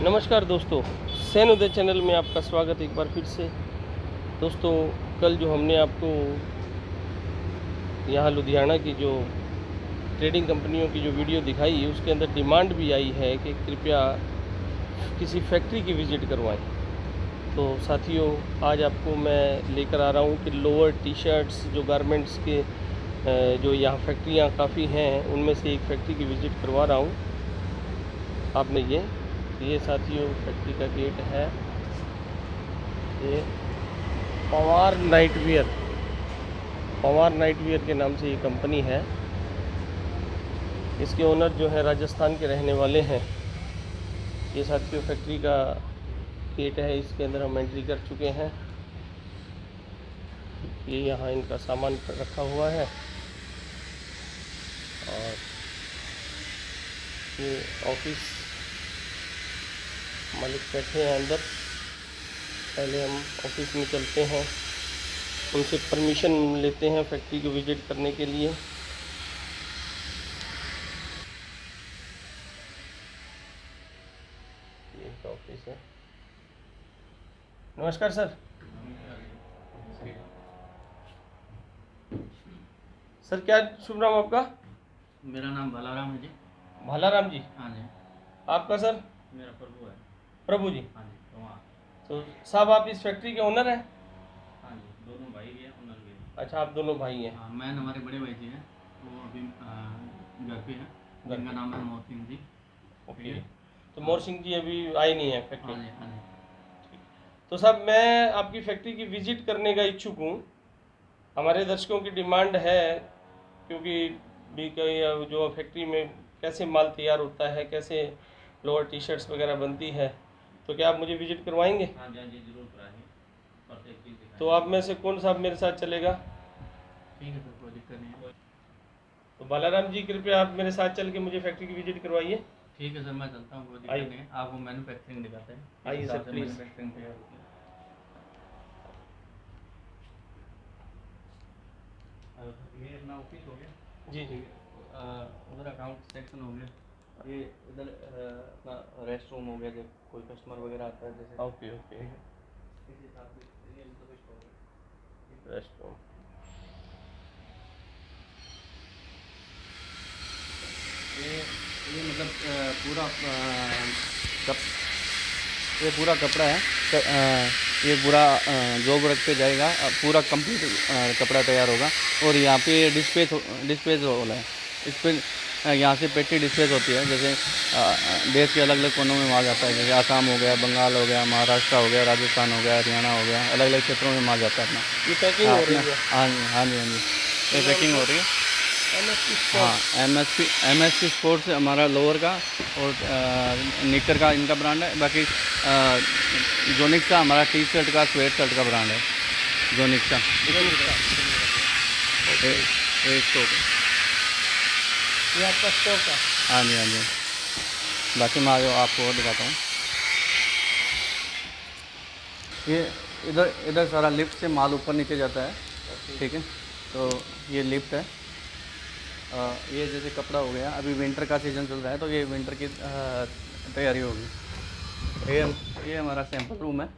नमस्कार दोस्तों, सैन उदय चैनल में आपका स्वागत एक बार फिर से। दोस्तों, कल जो हमने आपको यहाँ लुधियाना की जो ट्रेडिंग कंपनियों की जो वीडियो दिखाई, उसके अंदर डिमांड भी आई है कि कृपया किसी फैक्ट्री की विज़िट करवाएं। तो साथियों, आज आपको मैं लेकर आ रहा हूँ कि लोअर टी शर्ट्स जो गारमेंट्स के जो यहाँ फैक्ट्रियाँ काफ़ी हैं, उनमें से एक फैक्ट्री की विज़िट करवा रहा हूँ। आपने ये साथियों फैक्ट्री का गेट है। ये पवार नाइटवियर के नाम से ये कंपनी है। इसके ओनर जो है राजस्थान के रहने वाले हैं। ये साथियों फैक्ट्री का गेट है, इसके अंदर हम एंट्री कर चुके हैं। ये यहाँ इनका सामान रखा हुआ है और ये ऑफिस मालिक बैठे हैं अंदर। पहले हम ऑफिस में चलते हैं, उनसे परमिशन लेते हैं फैक्ट्री को विज़िट करने के लिए। ये ऑफिस है। नमस्कार सर। सर, क्या शुभ नाम आपका? मेरा नाम भालाराम है जी। भालाराम जी। हाँ जी। आपका सर? मेरा प्रभु है। प्रभु जी। हाँ जी। तो वहाँ। तो साहब, आप इस फैक्ट्री के ओनर हैं? हाँ जी, दोनों भाई भी हैं, ओनर भी हैं। अच्छा, आप दोनों भाई हैं। हाँ, मैं हमारे बड़े भाई जी हैं, वो अभी घर पे हैं, जिनका नाम है मोहन सिंह जी। ओके। तो मोर सिंह जी अभी आए नहीं है फैक्ट्री? हाँ जी, हाँ जी। तो साहब, मैं आपकी फैक्ट्री की विज़िट करने का इच्छुक हूँ। हमारे दर्शकों की डिमांड है, क्योंकि भी कई जो फैक्ट्री में कैसे माल तैयार होता है, कैसे लोअर टी शर्ट्स वगैरह बनती है, तो क्या आप मुझे विज़िट करवाएंगे? हाँ जी, हाँ जी, जरूर कराएंगे, प्रत्येक चीज़ दिखाएंगे। तो आप में से कौन साहब मेरे साथ चलेगा? ठीक है सर, कोई दिक्कत नहीं है। तो बालाराम जी, कृपया आप मेरे साथ चल के मुझे फैक्ट्री की विज़िट करवाइए। ठीक है सर, मैं चलता हूँ, कोई आइए। दिक्कत नहीं है। आपको मैन्युफैक्चरिंग दिखाते हैं, किस आइए सर, हिसाब से प्लीज़। मैन्युफैक्चरिंग तैयार होती है। ये अपना ऑफिस हो गया जी जी। उधर अकाउंट सेक्शन हो गया, ये इधर अपना रेस्ट रूम हो गया, जब कोई कस्टमर वगैरह आता है जैसे। Okay okay. इस हिसाब से ये मतलब स्टोर है। Rest room. ये मतलब पूरा कप ये पूरा कपड़ा है। ये पूरा जॉब रख पे जाएगा, पूरा कंप्लीट कपड़ा तैयार होगा। और यहाँ पे डिस्पेज वाला है। इस पर यहाँ से पेटी डिस्पेज होती है, जैसे देश के अलग अलग कोनों में माल जाता है, जैसे आसाम हो गया, बंगाल हो गया, महाराष्ट्र हो गया, राजस्थान हो गया, हरियाणा हो गया, अलग अलग क्षेत्रों में माल जाता है अपना। ये पैकिंग हो रही है? हाँ जी, हाँ जी, हाँ जी, ये पैकिंग हो रही है। हाँ, एमएसपी स्पोर्ट्स हमारा लोअर का, और निकर का इनका ब्रांड है। बाकी जोनिक्स का हमारा टी शर्ट का, स्वेट शर्ट का ब्रांड है, जोनिक्स का। एक स्टॉक है। ये आपका स्टॉक है? हाँ जी, हाँ जी। बाकी मैं आगे आपको और दिखाता हूँ। ये इधर इधर सारा लिफ्ट से माल ऊपर नीचे जाता है, ठीक है। तो ये लिफ्ट है। ये जैसे कपड़ा हो गया, अभी विंटर का सीज़न चल रहा है, तो ये विंटर की तैयारी होगी। ये हमारा सैंपल रूम है,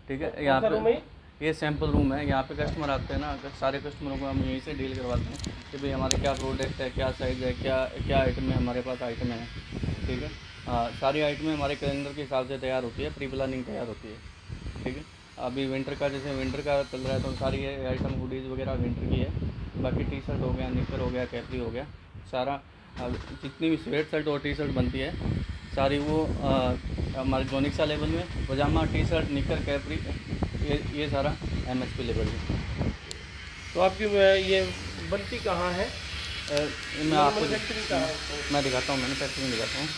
ठीक है। यहाँ पे ये सैंपल रूम है। यहाँ पे कस्टमर आते हैं ना, सारे कस्टमरों को हम यहीं से डील करवाते हैं कि भाई हमारे क्या प्रोडक्ट है, क्या साइज़ है, क्या क्या आइटम है, हमारे पास आइटम है, ठीक है। सारी आइटमें हमारे कैलेंडर के हिसाब से तैयार होती है, प्री प्लानिंग तैयार होती है, ठीक है। अभी विंटर का, जैसे विंटर का चल रहा है, तो सारी ये आइटम हुडीज़ वगैरह विंटर की है। बाकी टी शर्ट हो गया, निकर हो गया, कैपरी हो गया, सारा जितनी भी स्वेट शर्ट और टी शर्ट बनती है सारी, वो हमारे जोनिक्सा लेवल में। पजामा, टी शर्ट, निकर, कैपरी, ये सारा एमएसपी लेवल में। तो आपकी ये बनती कहाँ है? मैं आपको मैं मैन्युफैक्चरिंग दिखाता हूँ, मैन्युफैक्चरिंग दिखाता हूँ।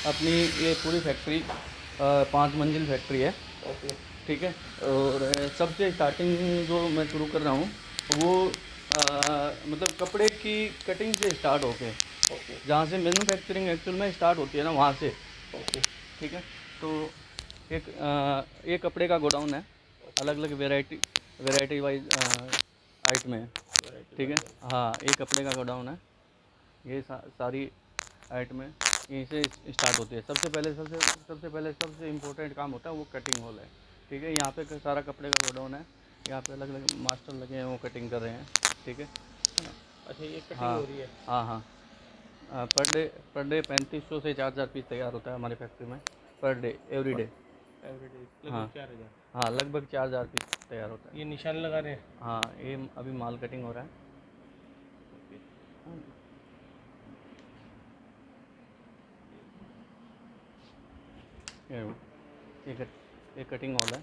अपनी ये पूरी फैक्ट्री 5 मंजिल फैक्ट्री है, ओके। ठीक है। और सबसे स्टार्टिंग जो मैं शुरू कर रहा हूँ, वो मतलब कपड़े की कटिंग से स्टार्ट होके, ओके जहाँ से मैन्युफैक्चरिंग एक्चुअल में स्टार्ट होती है ना, वहाँ से, ओके। ठीक है। तो एक कपड़े का गोडाउन है, अलग अलग वेराइटी वाइज आइटम है, ठीक है। हाँ, एक कपड़े का गोडाउन है, ये सारी आइटमें यहीं से स्टार्ट होती है। सबसे पहले सबसे इम्पोर्टेंट काम होता है वो कटिंग हॉल है, ठीक है। यहाँ पे सारा कपड़े का गोडाउन है, यहाँ पे अलग अलग मास्टर लगे हैं, वो कटिंग कर रहे हैं, ठीक है। अच्छा, ये कटिंग हाँ हो रही है। हाँ हाँ। पर डे 3500 से 4000 पीस तैयार होता है हमारी फैक्ट्री में, per day, every day. Everyday हाँ लगभग 4000। हाँ, लगभग 4000 पीस तैयार होता है। ये निशान लगा रहे हैं। हाँ, ये अभी माल कटिंग हो रहा है। हाँ, ये ये कटिंग हॉल है,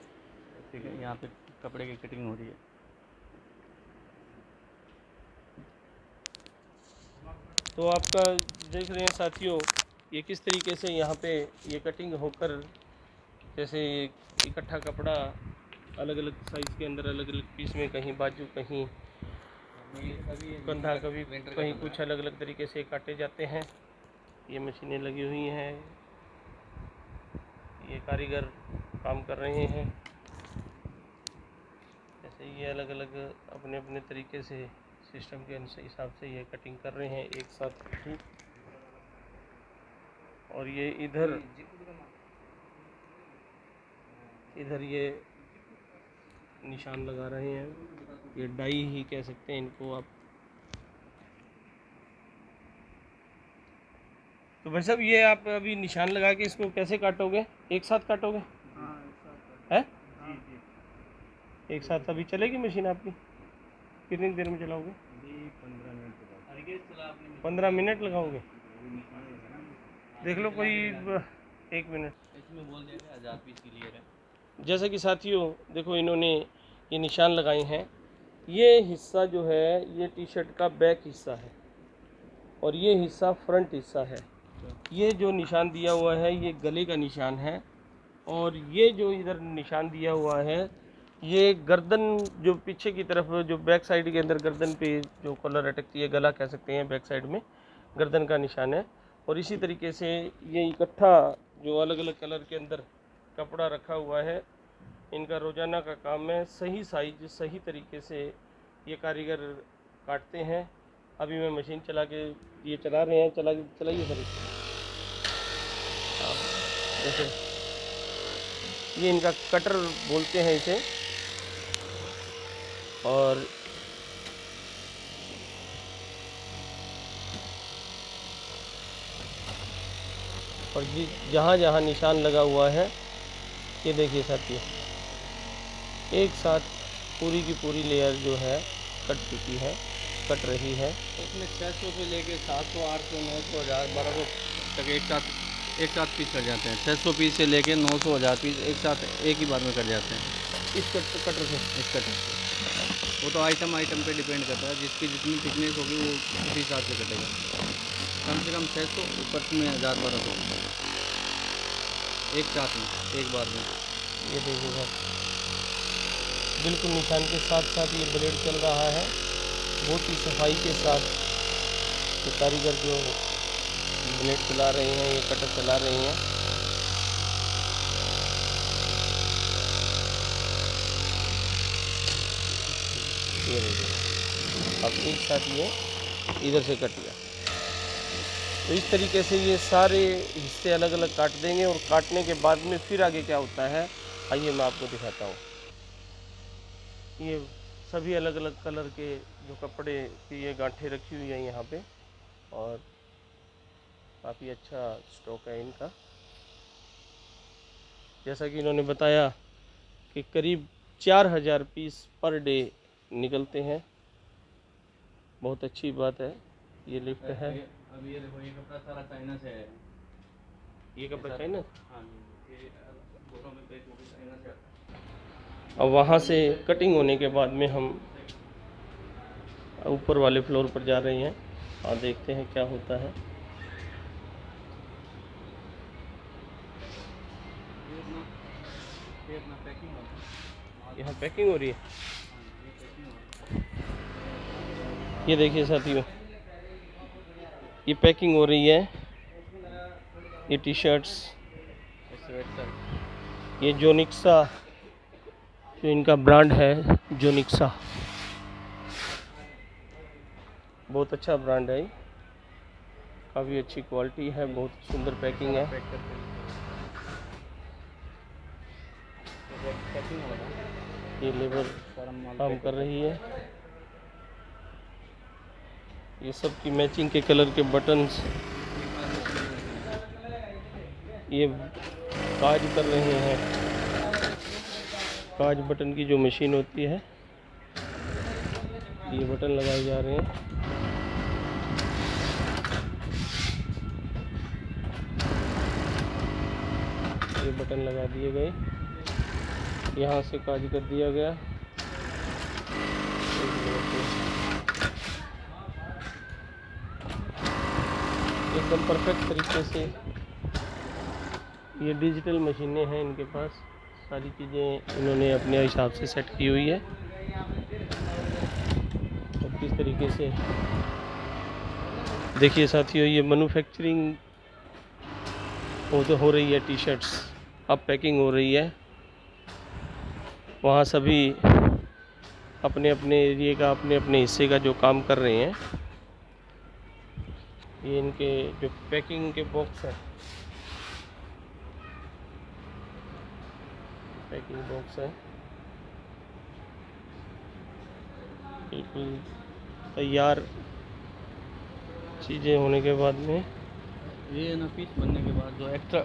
ठीक है। यहाँ पे कपड़े की कटिंग हो रही है। तो आपका देख रहे हैं साथियों, ये किस तरीके से यहाँ पे ये कटिंग होकर, जैसे इकट्ठा कपड़ा अलग अलग साइज़ के अंदर अलग अलग पीस में, कहीं बाजू, कहीं कंधा, कभी कहीं कुछ अलग अलग तरीके से काटे जाते हैं। ये मशीनें लगी हुई हैं, ये कारीगर काम कर रहे हैं। जैसे ये अलग अलग अपने अपने तरीके से सिस्टम के हिसाब से ये कटिंग कर रहे हैं एक साथ ही। और ये इधर ये निशान लगा रहे हैं, ये डाई ही कह सकते हैं इनको आप। तो भाई साहब, ये आप अभी निशान लगा के इसको कैसे काटोगे? एक साथ काटोगे? है? एक साथ अभी चलेगी मशीन आपकी? कितनी देर में चलाओगे? 15 मिनट लगाओगे? देख लो कोई 1 मिनट। इसमें बोल दिया गया 1000 पीस क्लियर है। जैसे कि साथियों देखो, इन्होंने ये निशान लगाए हैं। ये हिस्सा जो है ये टी शर्ट का बैक हिस्सा है और ये हिस्सा फ्रंट हिस्सा है। ये जो निशान दिया हुआ है ये गले का निशान है, और ये जो इधर निशान दिया हुआ है ये गर्दन, जो पीछे की तरफ जो बैक साइड के अंदर गर्दन पे जो कॉलर अटकती है, गला कह सकते हैं, बैक साइड में गर्दन का निशान है। और इसी तरीके से ये इकट्ठा जो अलग अलग कलर के अंदर कपड़ा रखा हुआ है, इनका रोज़ाना का काम है सही साइज सही तरीके से ये कारीगर काटते हैं। अभी मैं मशीन चला के ये चला रहे हैं, चलाइए सर। जैसे ये इनका कटर बोलते हैं इसे। और ये जहाँ जहाँ निशान लगा हुआ है, ये देखिए साथियों, एक साथ पूरी की पूरी लेयर जो है कट चुकी है, कट रही है। उसमें 600 से लेके 700, 800, 900, 1000, 1200 तक एक साथ पीस कट जाते हैं। 600 पीस से लेके 900, 1000 पीस एक साथ एक ही बार में कट जाते हैं इस कटर से। इस कटर से। वो तो आइटम पे डिपेंड करता है, जिसकी जितनी थिकनेस होगी वो उसी हिसाब से कटेगा। कम से कम 600, ऊपर में 1000, 1200 एक साथ में, एक बार में। ये देखिएगा, बिल्कुल निशान के साथ साथ ये ब्लेड चल रहा है, बहुत ही सफाई के साथ। ये कारीगर जो ब्लेड चला रहे हैं, ये कटर चला रहे हैं। ये देखिए, अब एक साथ ये इधर से कट गया। तो इस तरीके से ये सारे हिस्से अलग अलग काट देंगे, और काटने के बाद में फिर आगे क्या होता है आइए मैं आपको दिखाता हूँ। ये सभी अलग अलग कलर के जो कपड़े की ये गांठें रखी हुई हैं यहाँ पे, और काफ़ी अच्छा स्टॉक है इनका। जैसा कि इन्होंने बताया कि करीब 4000 पीस पर डे निकलते हैं। बहुत अच्छी बात है। ये लिफ्ट है। अब ये देखो, ये कपड़ा सारा चाइना से है। ये कपड़ा चाइना? हाँ, ये फोटो में पैक होकर चाइना से आता है। अब वहाँ से कटिंग होने के बाद में हम ऊपर वाले फ्लोर पर जा रहे हैं और देखते हैं क्या होता है। यहाँ पैकिंग हो रही है। ये देखिए साथियों, ये पैकिंग हो रही है। ये टी शर्ट्स, ये जोनिक्सा, जो इनका ब्रांड है जोनिक्सा, बहुत अच्छा ब्रांड है। काफ़ी अच्छी क्वालिटी है, बहुत सुंदर पैकिंग है। पैक करके पैकिंग हो रहा है, ये लेबर सारा माल काम पैक कर रही है। ये सब की मैचिंग के कलर के बटन्स ये काज कर रहे हैं। काज बटन की जो मशीन होती है, ये बटन लगाए जा रहे हैं। ये बटन लगा दिए गए, यहाँ से काज कर दिया गया। एकदम परफेक्ट तरीके से ये डिजिटल मशीनें हैं इनके पास, सारी चीज़ें इन्होंने अपने हिसाब से सेट की हुई है। और किस तरीके से देखिए साथियों, ये मैन्युफैक्चरिंग हो रही है। टी शर्ट्स अब पैकिंग हो रही है। वहाँ सभी अपने अपने एरिए का, अपने अपने हिस्से का जो काम कर रहे हैं। ये इनके जो पैकिंग के बॉक्स है, पैकिंग बॉक्स है, बिल्कुल तैयार चीज़ें होने के बाद में ये ना पीस बनने के बाद जो एक्स्ट्रा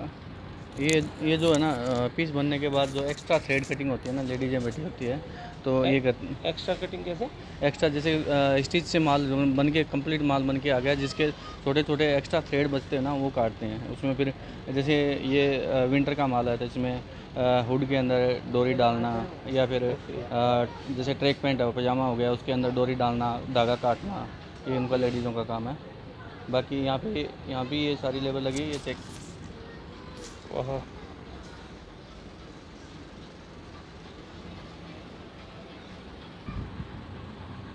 ये जो है ना पीस बनने के बाद जो एक्स्ट्रा थ्रेड कटिंग होती है ना, लेडीजें बैठी होती है तो ये करती एक्स्ट्रा कटिंग कैसे? एक्स्ट्रा जैसे स्टिच से माल बन के कंप्लीट माल बन के आ गया, जिसके छोटे छोटे एक्स्ट्रा थ्रेड बचते हैं ना, वो काटते हैं उसमें। फिर जैसे ये विंटर का माल है तो इसमें हुड के अंदर डोरी डालना, या फिर जैसे ट्रैक पैंट है, पजामा हो गया, उसके अंदर डोरी डालना, धागा काटना, ये उनका लेडीज़ों का काम है। बाकी यहाँ भी ये सारी लेबर लगी, ये चेक वहाँ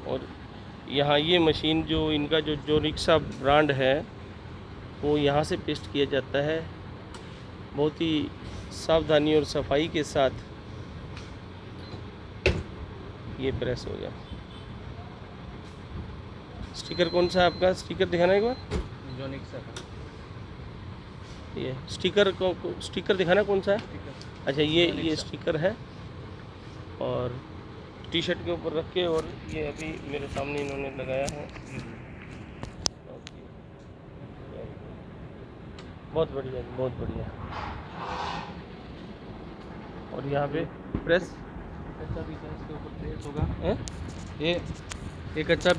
और यहाँ ये मशीन जो इनका जो रिक्शा ब्रांड है, वो यहाँ से पेस्ट किया जाता है। बहुत ही सावधानी और सफाई के साथ ये प्रेस हो गया। स्टिकर कौन सा है आपका? स्टिकर दिखाना एक बार। जोनिक सर ये स्टिकर स्टिकर दिखाना कौन सा है? अच्छा, ये स्टिकर है। और टी शर्ट के ऊपर रख के, और ये अभी मेरे सामने इन्होंने लगाया है। बहुत बढ़िया, बहुत बढ़िया। और यहाँ पे प्रेस कच्चा पीस है, इसके ऊपर प्रेस होगा। है। ये कच्चा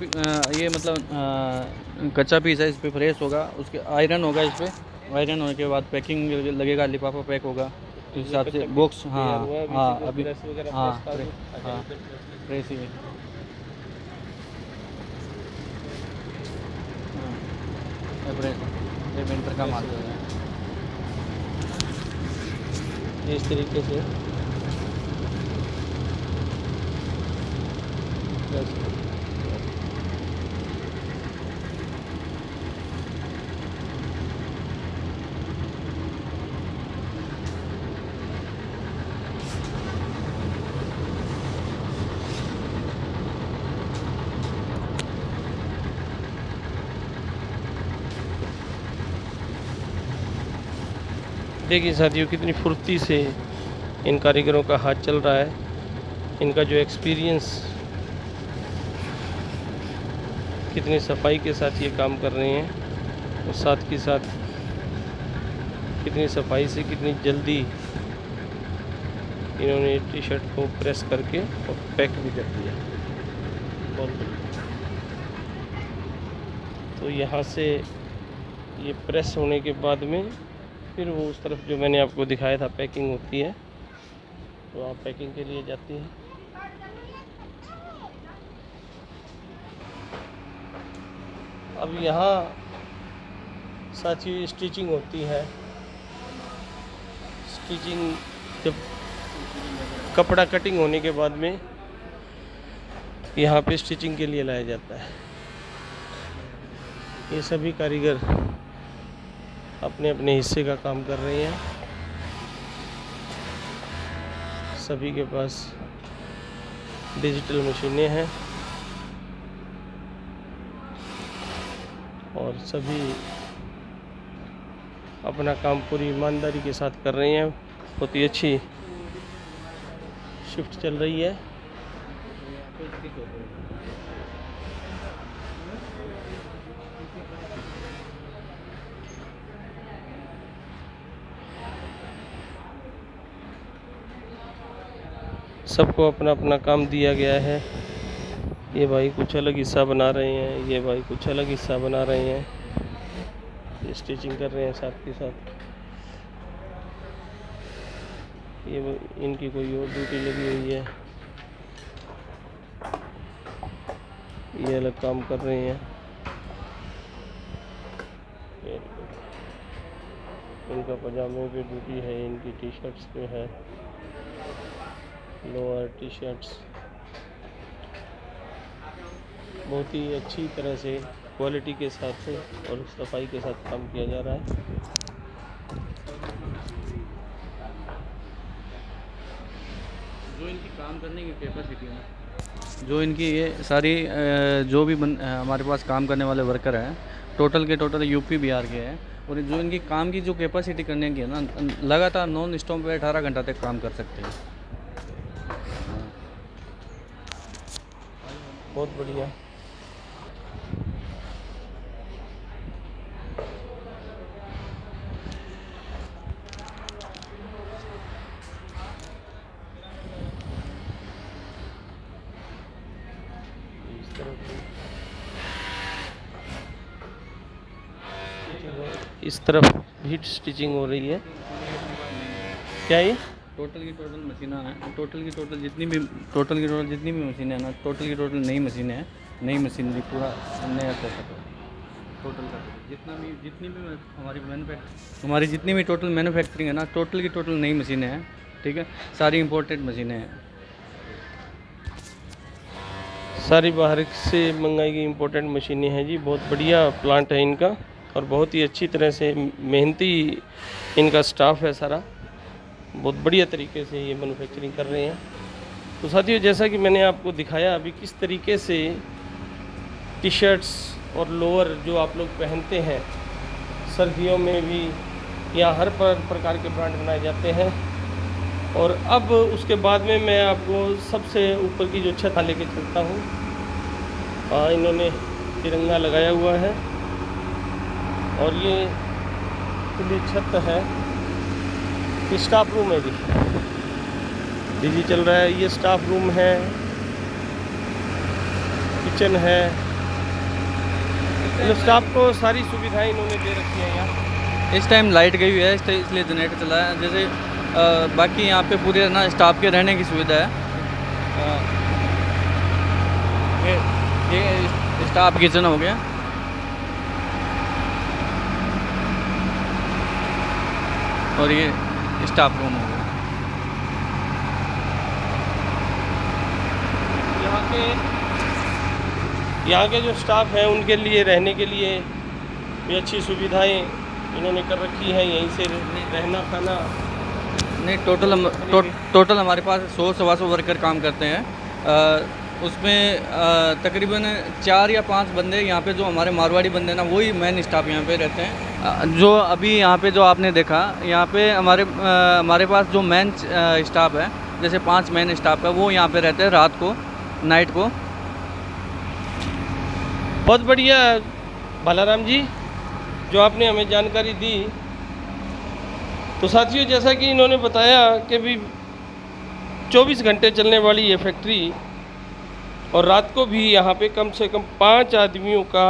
ये मतलब कच्चा पीस है, इस पे प्रेस होगा, उसके आयरन होगा, इस पे आयरन होने के बाद पैकिंग लगेगा, लिफाफा पैक होगा इस हिसाब से। बॉक्स हाँ हाँ अभी हाँ हाँ प्रेस ही प्रेस, ये विंटर का माल है। ये इस तरीके से देखिए साथियों, कितनी फुर्ती से इन कारीगरों का हाथ चल रहा है। इनका जो एक्सपीरियंस, कितनी सफाई के साथ ये काम कर रहे हैं, और साथ के साथ कितनी सफाई से, कितनी जल्दी इन्होंने टी शर्ट को प्रेस करके और पैक भी कर दिया। बहुत बढ़िया। तो यहाँ से ये प्रेस होने के बाद में फिर वो उस तरफ जो मैंने आपको दिखाया था पैकिंग होती है, तो आप पैकिंग के लिए जाती है। अब यहाँ साथियों स्टिचिंग होती है। स्टिचिंग जब कपड़ा कटिंग होने के बाद में यहाँ पे स्टिचिंग के लिए लाया जाता है। ये सभी कारीगर अपने अपने हिस्से का काम कर रहे हैं। सभी के पास डिजिटल मशीनें हैं और सभी अपना काम पूरी ईमानदारी के साथ कर रहे हैं। बहुत ही अच्छी शिफ्ट चल रही है। सबको अपना अपना काम दिया गया है। ये भाई कुछ अलग हिस्सा बना रहे हैं, ये भाई कुछ अलग हिस्सा बना रहे हैं, ये स्टिचिंग कर रहे हैं साथ के साथ। ये इनकी कोई और ड्यूटी लगी हुई है, ये अलग काम कर रहे हैं। इनका पजामे पे ड्यूटी है, इनकी टी शर्ट्स पे है, लोअर टी शर्ट्स। बहुत ही अच्छी तरह से क्वालिटी के साथ और सफाई के साथ काम किया जा रहा है। जो इनकी काम करने की कैपेसिटी है, जो इनकी ये सारी जो भी हमारे पास काम करने वाले वर्कर हैं, टोटल के टोटल यूपी बिहार के हैं। और जो इनकी काम की जो कैपेसिटी करने की है ना, लगातार नॉन स्टॉप पे 18 घंटा तक काम कर सकते हैं। बहुत बढ़िया। इस तरफ हीट स्टिचिंग हो रही है। क्या ये टोटल की टोटल मशीनें हैं, टोटल की टोटल जितनी भी मशीनें हैं ना, टोटल की टोटल नई मशीनें हैं, नई मशीनरी पूरा नया सेटअप है। टोटल का हमारी जितनी भी टोटल मैन्युफैक्चरिंग है ना, टोटल की टोटल नई मशीनें हैं। ठीक है, सारी इंपोर्टेड मशीनें हैं, सारी बाहर से मंगाई गई इम्पोर्टेंट मशीनें हैं जी। बहुत बढ़िया प्लांट है इनका और बहुत ही अच्छी तरह से मेहनती इनका स्टाफ है सारा। बहुत बढ़िया तरीके से ये मैन्युफैक्चरिंग कर रहे हैं। तो साथियों, जैसा कि मैंने आपको दिखाया अभी किस तरीके से टी शर्ट्स और लोअर जो आप लोग पहनते हैं, सर्दियों में भी यहाँ हर प्रकार के ब्रांड बनाए जाते हैं। और अब उसके बाद में मैं आपको सबसे ऊपर की जो छत लेके चलता हूँ। इन्होंने तिरंगा लगाया हुआ है और ये खुली छत है। स्टाफ रूम है जी, डीजी चल रहा है। ये स्टाफ रूम है, किचन है। मतलब स्टाफ को सारी सुविधाएं इन्होंने दे रखी है यहाँ। इस टाइम लाइट गई हुई है, इसलिए जनरेटर चला है। जैसे बाकी यहाँ पे पूरे ना स्टाफ के रहने की सुविधा है। ये स्टाफ किचन हो गया। और ये स्टाफ रूम हो गया। यहाँ के जो स्टाफ हैं उनके लिए रहने के लिए भी अच्छी सुविधाएं इन्होंने कर रखी हैं। यहीं से रहना खाना नहीं, टोटल हमारे पास 100-125 वर्कर काम करते हैं। उसमें तकरीबन 4 या 5 बंदे यहाँ पे जो हमारे मारवाड़ी बंदे ना, वही मेन स्टाफ यहाँ पे रहते हैं। जो अभी यहाँ पे जो आपने देखा, यहाँ पे हमारे पास जो मेन स्टाफ है, जैसे 5 मेन स्टाफ है, वो यहाँ पे रहते हैं रात को, नाइट को। बहुत बढ़िया बालाराम जी, जो आपने हमें जानकारी दी। तो साथियों, जैसा कि इन्होंने बताया कि भी 24 घंटे चलने वाली ये फैक्ट्री और रात को भी यहाँ पे कम से कम 5 आदमियों का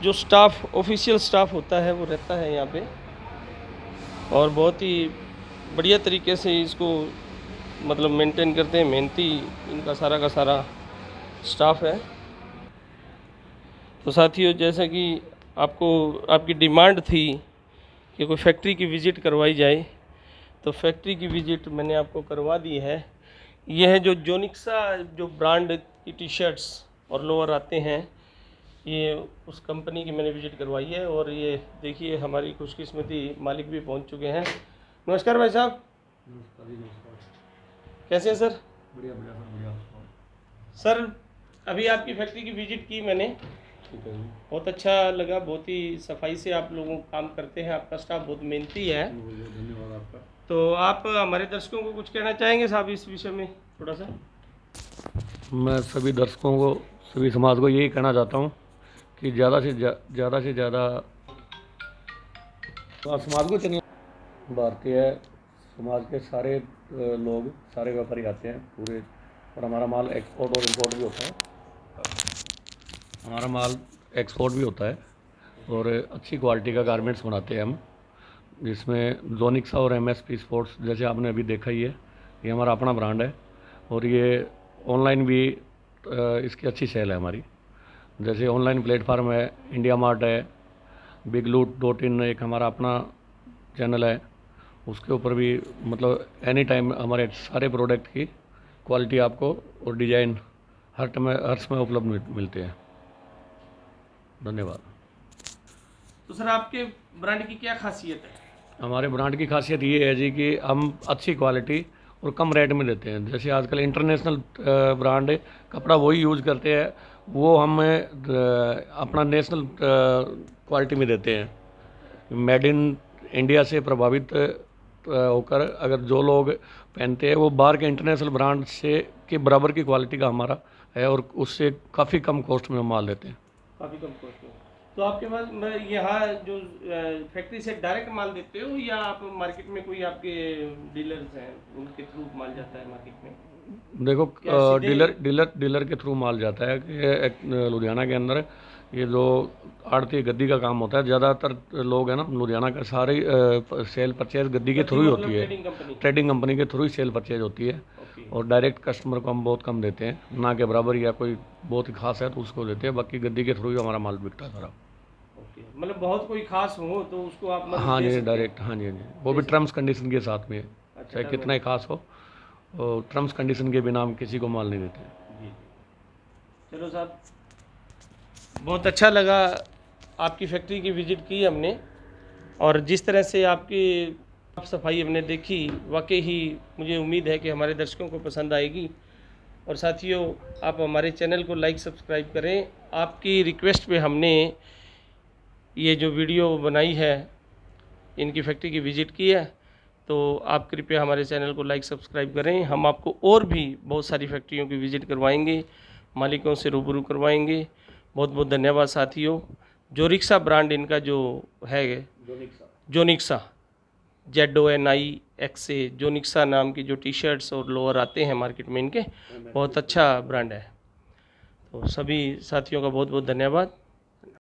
जो स्टाफ, ऑफिशियल स्टाफ होता है, वो रहता है यहाँ पे। और बहुत ही बढ़िया तरीके से इसको मतलब मेंटेन करते हैं। मेहनती इनका सारा का सारा स्टाफ है। तो साथियों, जैसा कि आपकी डिमांड थी कि कोई फैक्ट्री की विज़िट करवाई जाए, तो फैक्ट्री की विज़िट मैंने आपको करवा दी है। यह है जो जोनिक्सा जो ब्रांड की टी शर्ट्स और लोअर आते हैं, ये उस कंपनी की मैंने विज़िट करवाई है। और ये देखिए, हमारी खुशकिस्मती मालिक भी पहुंच चुके हैं। नमस्कार भाई साहब। कैसे हैं सर? बढ़िया बढ़िया सर, बढ़िया सर, अभी आपकी फैक्ट्री की विज़िट की मैंने, ठीक है जी। बहुत अच्छा लगा, बहुत ही सफाई से आप लोगों काम करते हैं, आपका स्टाफ बहुत मेहनती है। बहुत बहुत धन्यवाद आपका। तो आप हमारे दर्शकों को कुछ कहना चाहेंगे साहब इस विषय में थोड़ा सा? मैं सभी दर्शकों को, सभी समाज को यही कहना चाहता हूँ कि ज़्यादा से ज़्यादा समाज को चलिए, भारतीय समाज के सारे लोग, सारे व्यापारी आते हैं पूरे, और हमारा माल एक्सपोर्ट और इंपोर्ट भी होता है। हमारा माल एक्सपोर्ट भी होता है और अच्छी क्वालिटी का गारमेंट्स बनाते हैं हम, जिसमें जोनिक्सा और एमएसपी स्पोर्ट्स जैसे आपने अभी देखा ही है, ये हमारा अपना ब्रांड है। और ये ऑनलाइन भी इसकी अच्छी सेल है हमारी। जैसे ऑनलाइन प्लेटफार्म है, इंडिया मार्ट है, बिग लूट डॉट इन एक हमारा अपना चैनल है, उसके ऊपर भी मतलब एनी टाइम हमारे सारे प्रोडक्ट की क्वालिटी आपको और डिज़ाइन हर समय उपलब्ध मिलते हैं। धन्यवाद। तो सर आपके ब्रांड की क्या खासियत है? हमारे ब्रांड की खासियत ये है जी कि हम अच्छी क्वालिटी और कम रेट में देते हैं। जैसे आजकल इंटरनेशनल ब्रांड कपड़ा वही यूज़ करते हैं, वो हम अपना नेशनल क्वालिटी में देते हैं। मेड इन इंडिया से प्रभावित होकर अगर जो लोग पहनते हैं वो बाहर के इंटरनेशनल ब्रांड से के बराबर की क्वालिटी का हमारा है, और उससे काफ़ी कम कॉस्ट में हम माल देते हैं। काफ़ी कम कॉस्ट में। तो आपके पास यहाँ जो फैक्ट्री से डायरेक्ट माल देते हो या आप मार्केट में कोई आपके डीलर्स हैं उनके थ्रू माल जाता है मार्केट में? देखो, क्या सीधे- डीलर के थ्रू माल जाता है कि लुधियाना के अंदर ये जो आड़ती गद्दी का काम होता है, ज़्यादातर लोग हैं ना लुधियाना का, सारे सेल परचेज गद्दी के थ्रू ही होती है। Trading company. ट्रेडिंग कंपनी के थ्रू ही सेल परचेज होती है, ओके। और डायरेक्ट कस्टमर को हम बहुत कम देते हैं, ना के बराबर, या कोई बहुत ही खास है तो उसको देते हैं, बाकी गद्दी के थ्रू ही हमारा माल बिकता है सारा। ओके, मतलब बहुत कोई खास हो तो उसको आप मतलब हाँ दे जी, सकते डायरेक्ट, हाँ जी, हाँ जी, वो भी टर्म्स कंडीशन के साथ में है। हो। अच्छा, चाहे term कितना ही खास हो, और टर्म्स कंडीशन के बिना हम किसी को माल नहीं देते हैं। जी। चलो साहब, बहुत अच्छा लगा, आपकी फैक्ट्री की विज़िट की हमने, और जिस तरह से आपकी साफ सफाई हमने देखी, वाकई ही मुझे उम्मीद है कि हमारे दर्शकों को पसंद आएगी। और साथियों, आप हमारे चैनल को लाइक सब्सक्राइब करें। आपकी रिक्वेस्ट पे हमने ये जो वीडियो बनाई है, इनकी फैक्ट्री की विज़िट की है, तो आप कृपया हमारे चैनल को लाइक सब्सक्राइब करें। हम आपको और भी बहुत सारी फैक्ट्रियों की विज़िट करवाएंगे, मालिकों से रूबरू करवाएंगे। बहुत बहुत धन्यवाद साथियों। जोनिक्सा ब्रांड इनका जो है, जोनिक्सा ZONIXA, जोनिक्सा नाम की जो टी शर्ट्स और लोअर आते हैं मार्केट में इनके, बहुत अच्छा ब्रांड है। तो सभी साथियों का बहुत बहुत धन्यवाद।